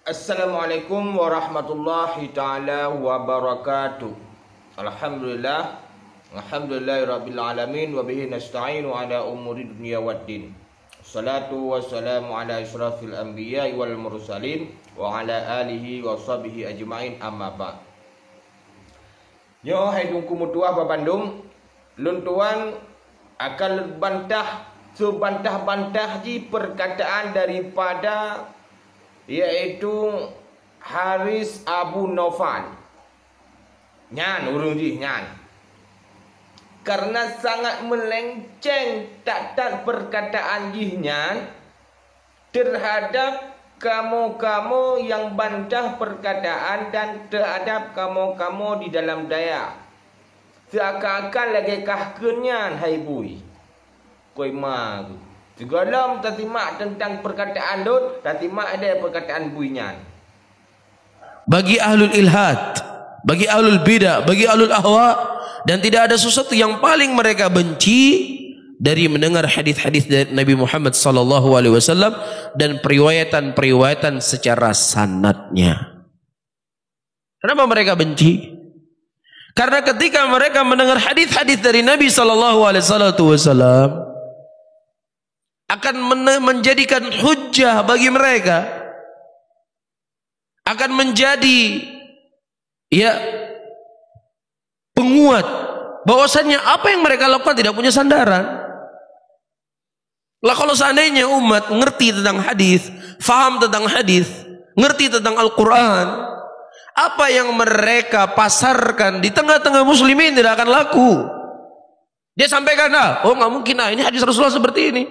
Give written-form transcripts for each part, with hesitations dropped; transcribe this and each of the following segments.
Assalamualaikum warahmatullahi ta'ala wabarakatuh. Alhamdulillah. Alhamdulillahirabbil alamin wa bihi nasta'inu ala umuri dunya waddin. Salatu wassalamu ala asyrafil anbiya'i wal mursalin wa ala alihi wa sahbihi ajma'in, amma ba'd. Yo hai dungku mutuah ba Bandung, lun tuan akan bantah sebantah-bantah ji perkataan daripada yaitu Haris Abu Naufal. Nyan urung ji nyan. Karena sangat melenceng tak perkataan ji nyan terhadap kamu-kamu yang bantah perkataan dan terhadap kamu-kamu di dalam daya. Seakan-akan lagi kahkenyan hai bui. Koi mag. Segala tertimak tentang perkataan Lut, tertimak ada perkataan buinyan. Bagi ahlul ilhad, bagi ahlul bidah, bagi ahlul ahwa, dan tidak ada sesuatu yang paling mereka benci dari mendengar hadis-hadis dari Nabi Muhammad sallallahu alaihi wasallam dan periwayatan-periwayatan secara sanadnya. Kenapa mereka benci? Karena ketika mereka mendengar hadis-hadis dari Nabi sallallahu alaihi wasallam akan menjadikan hujjah bagi mereka, akan menjadi penguat bahwasannya apa yang mereka lakukan tidak punya sandaran. Lah kalau seandainya umat ngerti tentang hadis, faham tentang hadis, ngerti tentang Al-Quran, apa yang mereka pasarkan di tengah-tengah muslimin tidak akan laku. Dia sampaikan oh nggak mungkin ini hadis Rasulullah seperti ini.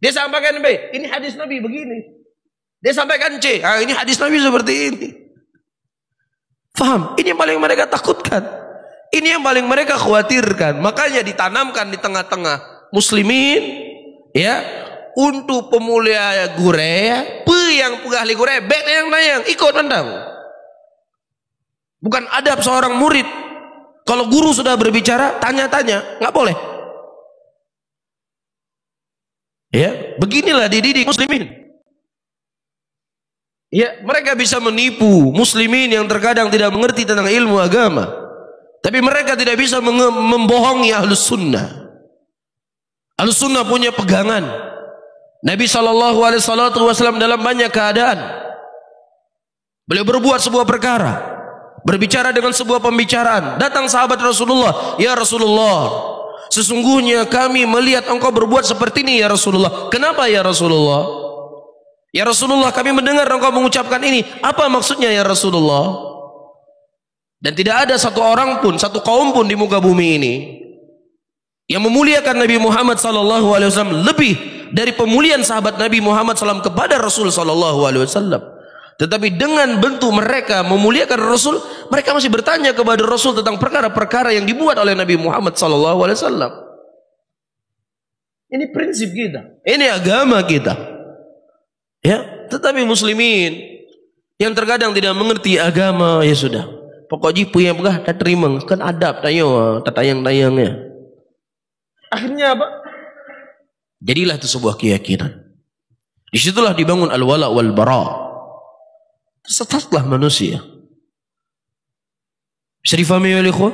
Dia sampaikan B, ini hadis Nabi begini. Dia sampaikan C, ini hadis Nabi seperti ini. Faham? Ini yang paling mereka takutkan. Ini yang paling mereka khawatirkan. Makanya ditanamkan di tengah-tengah muslimin, untuk pemulia gure, yang pegahli gure, bet yang nayang, ikut mandang. Bukan adab seorang murid. Kalau guru sudah berbicara, tanya-tanya, nggak boleh. Beginilah dididik muslimin. Mereka bisa menipu muslimin yang terkadang tidak mengerti tentang ilmu agama. Tapi mereka tidak bisa membohongi ahlus sunnah. Ahlus sunnah punya pegangan. Nabi SAW dalam banyak keadaan, beliau berbuat sebuah perkara, berbicara dengan sebuah pembicaraan. Datang sahabat Rasulullah, ya Rasulullah, sesungguhnya kami melihat engkau berbuat seperti ini ya Rasulullah. Kenapa ya Rasulullah? Ya Rasulullah, kami mendengar engkau mengucapkan ini. Apa maksudnya ya Rasulullah? Dan tidak ada satu orang pun, satu kaum pun di muka bumi ini yang memuliakan Nabi Muhammad SAW lebih dari pemuliaan sahabat Nabi Muhammad SAW kepada Rasul SAW. Tetapi dengan bentuk mereka memuliakan Rasul, mereka masih bertanya kepada Rasul tentang perkara-perkara yang dibuat oleh Nabi Muhammad SAW. Ini prinsip kita, ini agama kita. Tetapi muslimin yang terkadang tidak mengerti agama, ya sudah, pokoknya punya pegah tak terima, kan adab tayo, tatayang-tayangnya. Akhirnya apa? Jadilah itu sebuah keyakinan. Disitulah dibangun al-wala wal bara. Sesatlah manusia. Bisa difahami oleh ikhwan?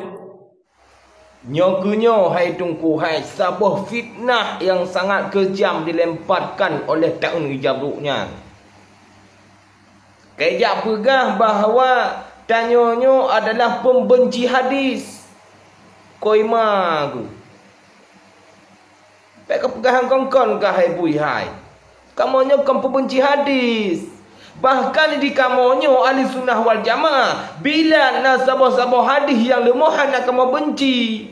Nyogunyo hai tungku hai sebuah fitnah yang sangat kejam dilemparkan oleh tahun hijabruknya. Kejap pegah bahawa tanyonyo adalah pembenci hadis. Koimagu. Baik kepegahan kongkon kah hai bui hai. Kamonyo kan pembenci hadis. Bahkan di kamonyo ahli sunnah wal jamaah, bila nasabah-sabah hadis yang lemohan akan kamu benci.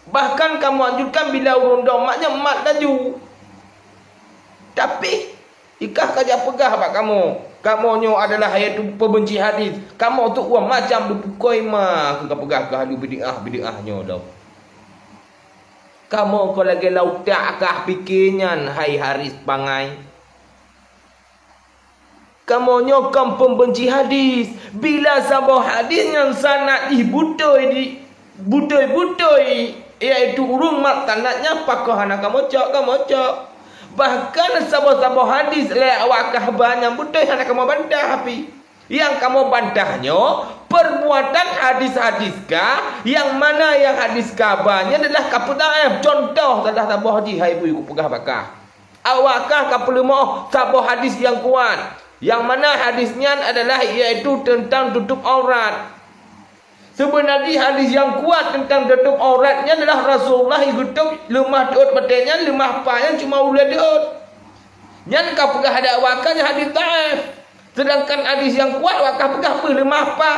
Bahkan kamu anjurkan bila urun domaknya mat laju. Tapi ikah kaja pegah pak kamu. Kamonyo adalah hayat pembenci hadis. Kamu tu uang macam dupukoi mah ke pegah ke ahli bid'ah-bid'ahnyo dah. Kamu kau lagi lautak kah pikirnya hai Haris Pangai. Kamu nyokam pembenci hadis. Bila sabah hadis yang sangat dibutoi butoi iaitu urung mat tanatnya pakoh anak kamu cok. Bahkan sabah-sabah hadis le awakah banyak betul hana kamu bantah api. Yang kamu bantahnya perbuatan hadis-hadis kah yang mana yang hadis kabarnya adalah kaputaan. Contoh salah sabah haji hai ibu pegah bakah. Awakah kapul mau sabah hadis yang kuat. Yang mana hadisnya adalah iaitu tentang tutup aurat. Sebenarnya hadis yang kuat tentang tutup auratnya adalah Rasulullah tutup lemah deut betenya lemah panya cuma ulah deut. Nyan ka pegah ada awakahnya hadis dhaif. Sedangkan hadis yang kuat wakah pegah apa lemah pa.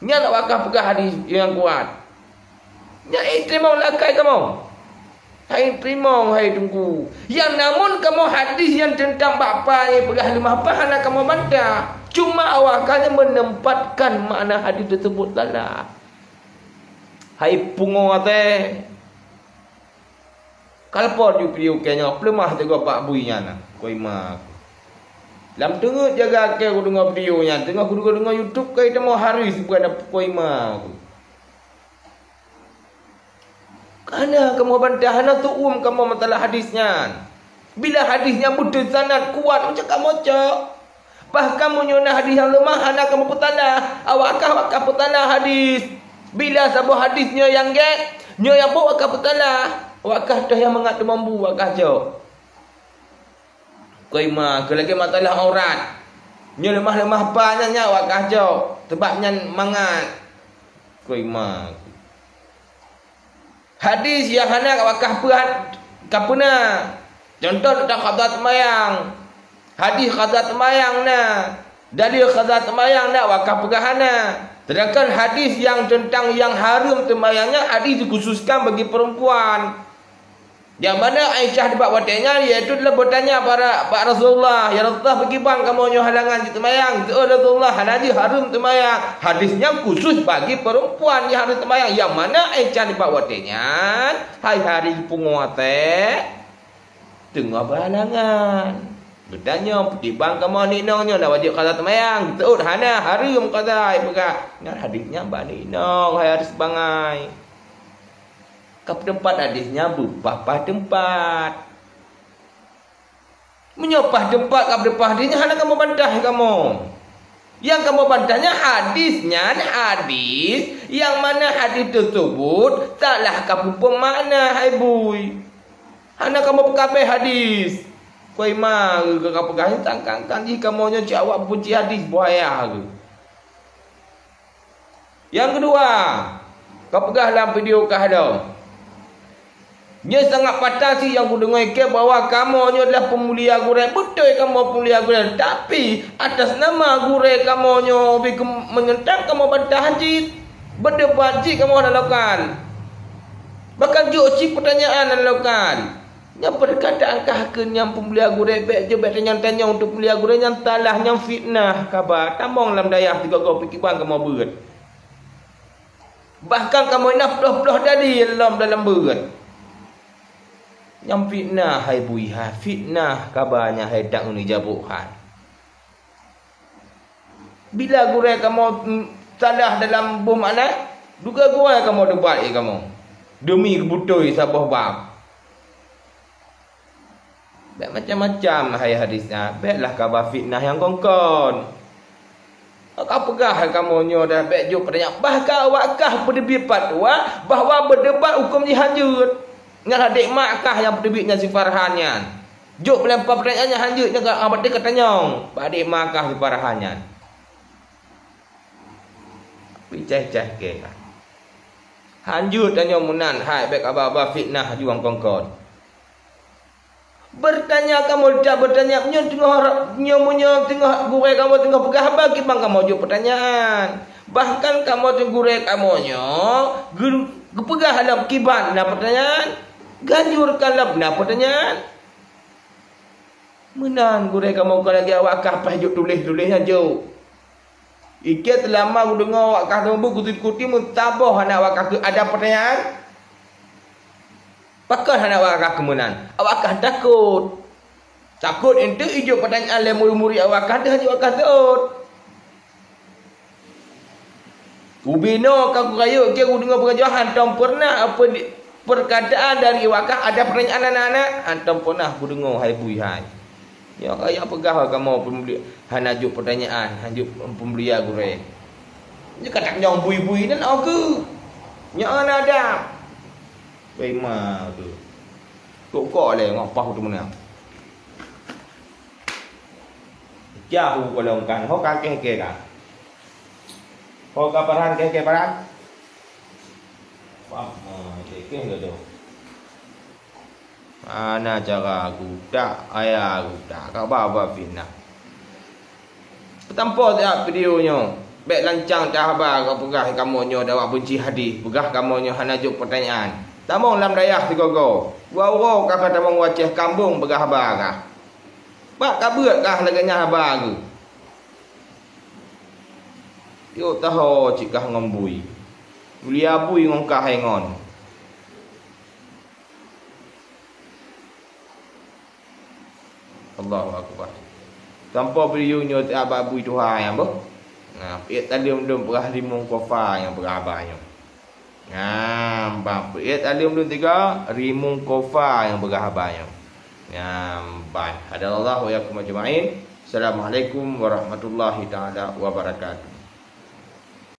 Nyan wakah pegah hadis yang kuat. Nyan terima lakai kamu. Hai terima, hai tunggu. Yang namun kamu hadis yang tentang bapa yang pegah lemah pahala kamu bantah. Cuma awaknya menempatkan makna hadis tersebut salah. Hai pungo teh. Kalpo di video kenya pelemah jaga pak buinya na. Koi mak. Lam tengok jaga ke aku dengar videonya. Tengah aku dengar YouTube kai temo hari bukan ada koi mak. Karena kamu bantah hana tu kamu masalah hadisnya. Bila hadisnya betul sanad kuat macam kamu cak. Bahkan menyona hadis yang lemah hana kamu putala. Awakah putala hadis. Bila sabah hadisnya yang get, nyo yang bawa putala. Awakah dah yang mengat mambu awakah cak. Koi mah lagi masalah aurat. Nyo lemah-lemah pananya awakah cak. Sebabnya mangat. Koi mah hadis yang hendak wakah puat kapuna. Contoh tentang qadhat mayang. Hadis qadhat mayang na. Dalil qadhat mayang na wakah pegahana. Sedangkan hadis yang tentang yang haram temayangnya hadis dikhususkan bagi perempuan. Yang mana Aisyah dapat watanya iaitu adalah bertanya para Rasulullah, ya Rasulullah pergi bang kamu nyo halangan di temayang. Oh Rasulullah hadis haram temayang. Hadisnya khusus bagi perempuan yang haram temayang. Yang mana Aisyah dapat watanya hai hari punguate tengah berhalangan. Bertanya pergi bang kamu ni nongnya dah wajib kata temayang. Oh hana haram kata ibuka. Nah hadisnya bani nong hai harus bangai. Kap tempat hadisnya berpapah tempat. Menyopah tempat kap tempat hadisnya hanya kamu bantah kamu. Yang kamu bantahnya hadisnya hadis yang mana hadis tersebut salah kamu pemakna hai bui. Hanya kamu pekapai hadis. Koi mah ke kamu pegang tangkang ji kamu nya jawab puji hadis buaya ke. Yang kedua, kau pegah dalam video kah dah. Dia sangat patah sih yang aku dengar ke bahawa kamu ni adalah pemulia gurek. Betul kamu pemulia gurek. Tapi atas nama gurek kamu ni menyentang kamu bantah haji. Berdebat haji kamu dah lakukan. Bahkan joci pertanyaan dah lakukan. Yang perkataan kahken yang pemulia gurek. Baik je baik tanya untuk pemulia gurek. Yang talah yang fitnah kabar. Tambang dalam dayah juga kau fikir bang kamu berat. Bahkan kamu nak peloh-peloh tadi dalam berat. Yang fitnah hai buiha fitnah kabarnya hai tak uni jabuhan. Bila gurai kamu salah dalam bom anak, duga gurai kamu debat kamu. Demi kebutoi sabah bab. Baik macam-macam hai hadisnya. Baiklah kabar fitnah yang kongkon. Kau pegah kamu nyo dah baik jok pertanyaan. Bahkan awakah berdebit fatwa bahawa berdebat hukum dihanjut. Ngah adik makkah yang terbitnya si Farhannya. Jok melempar pertanyaannya hanjutnya ke abad dia katanya. Pak adik makkah si Farhannya. Picah-cah ke. Hanjut tanya munan hai baik aba-aba fitnah juang kongkon. Bertanya kamu dah bertanya nyo tengah gurai kamu tengah pegah apa bang kamu jok pertanyaan. Bahkan kamu tenggurai kamu nyo pegah dalam kibat nah pertanyaan. Ganjurkanlah benar pertanyaan. Menang gurai kamu kau lagi awakah pajuk tulis-tulisnya jauh. Ikat lama aku dengar awakah tu kuti-kuti mentabah anak awakah ada pertanyaan. Pakar anak awakah kemenang. Awakah takut. Takut ente ijo pertanyaan le muri-muri awakah dah awakah takut. Ubino kau kayu ke aku dengar pengajaran tak pernah apa perkataan dari wakah ada pertanyaan anak-anak antum pernah ku dengar hai bui hai. Ya kaya pegah kamu pembeli hanajuk pertanyaan, hajuk pembeli gure. Ni kata nyong bui-bui dan aku. Nya ada. Bema tu. Kok le ngopah tu mana. Jauh kalau kan ho ka ke ka. Ho ka paran ke paran. Wah, ke tu. Ana cara aku tak ayah aku tak kau bawa fitnah. Tanpa tak videonya. Baik lancang dah habar kau pegah kamu nyo dak benci hadis, pegah kamu nyo hanajuk pertanyaan. Tamong lam dayah tigogo. Wa ka kata mong waceh kambung pegah habar kah. Pak kabeut kah laganya habar aku. Yo tahu cikah ngombui. Mulia bui ngongkah hengon. Allahu akbar. Tanpa beriunya abah bui Tuhan yang boh. Nah, piat tadi mendum perah rimung kofa yang berabahnya. Ngambang piat tadi mendum tiga rimung kofa yang berabahnya. Ngambang. Hadallahu wa yakum ajma'in. Assalamualaikum warahmatullahi taala wabarakatuh.